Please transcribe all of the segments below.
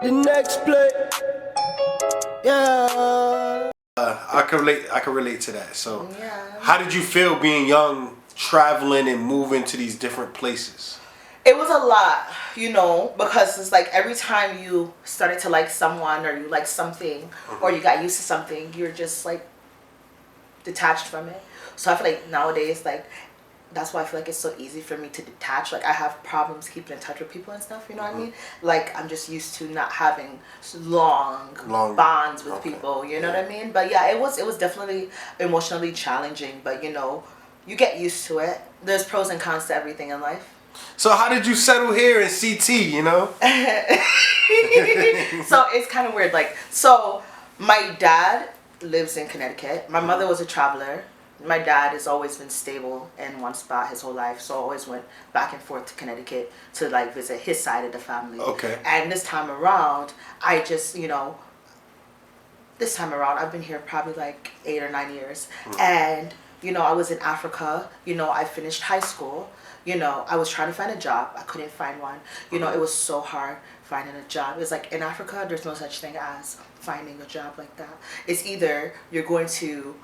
The next play, yeah. I can relate. I can relate to that. So, Yeah. how did you feel being young, traveling and moving to these different places? It was a lot, because it's like every time you started to like someone or you like something or you got used to something, you're just like detached from it. So I feel like nowadays, like, that's why I feel like it's so easy for me to detach. Like, I have problems keeping in touch with people and stuff, you know what I mean? Like, I'm just used to not having long bonds with people, you know what I mean? But yeah, it was definitely emotionally challenging, but you get used to it. There's pros and cons to everything in life. So how did you settle here in CT, So it's kind of weird. Like, so my dad lives in Connecticut. My mother was a traveler. My dad has always been stable in one spot his whole life, so I always went back and forth to Connecticut to like visit his side of the family. Okay. And this time around, I just, this time around, I've been here probably like 8 or 9 years. And, I was in Africa. I finished high school. I was trying to find a job. I couldn't find one. It was so hard finding a job. It's like in Africa, there's no such thing as finding a job like that. It's either you're going to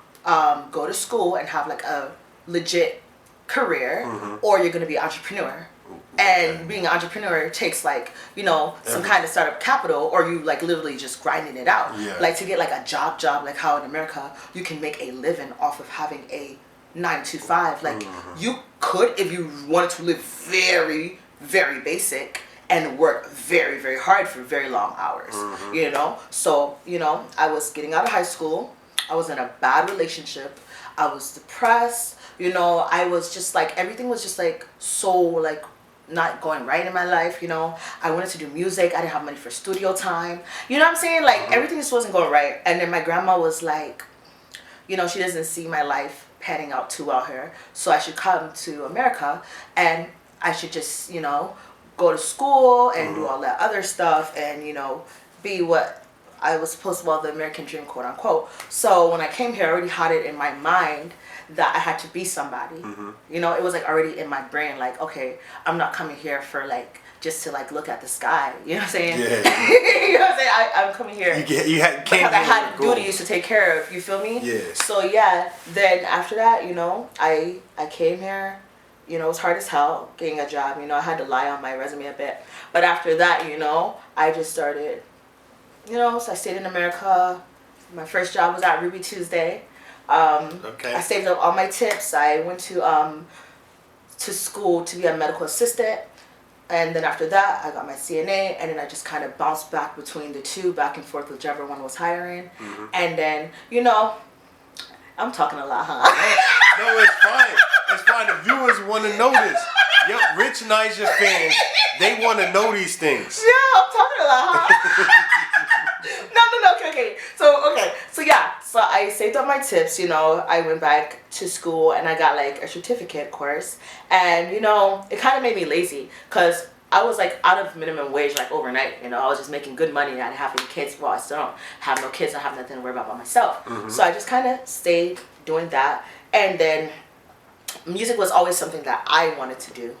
go to school and have like a legit career, or you're going to be an entrepreneur. And being an entrepreneur takes like, some kind of startup capital, or you like literally just grinding it out. Yeah. Like to get like a job, like how in America, you can make a living off of having a 9 to 5. Like you could, if you wanted to live very, very basic and work very, very hard for very long hours, So, I was getting out of high school. I was in a bad relationship. I was depressed. I was just like, everything was just like so like not going right in my life. I wanted to do music. I didn't have money for studio time. You know what I'm saying? Like everything just wasn't going right. And then my grandma was like, she doesn't see my life panning out too well here. So I should come to America and I should just, go to school and do all that other stuff and, be what I was supposed to, well, the American dream, quote unquote. So when I came here, I already had it in my mind that I had to be somebody. It was like already in my brain, like, okay, I'm not coming here for like just to like look at the sky. You know what I'm saying? Yeah. You know what I'm saying? I'm coming here because I had duties to take care of. You feel me? Yeah. So yeah, then after that, I came here. It was hard as hell getting a job. I had to lie on my resume a bit. But after that, I just started. So I stayed in America. My first job was at Ruby Tuesday. Okay. I saved up all my tips. I went to school to be a medical assistant. And then after that, I got my CNA. And then I just kind of bounced back between the two, back and forth, whichever one was hiring. And then, I'm talking a lot, huh? No, it's fine. It's fine. The viewers want to know this. Yo, rich Nijah fans, they want to know these things. Yeah, I'm talking a lot, huh? No, okay. So yeah, so I saved up my tips, I went back to school and I got like a certificate course. And, it kind of made me lazy because I was like out of minimum wage like overnight. I was just making good money. I didn't have any kids. Well, I still don't have no kids. I have nothing to worry about by myself. So I just kind of stayed doing that. And then music was always something that I wanted to do.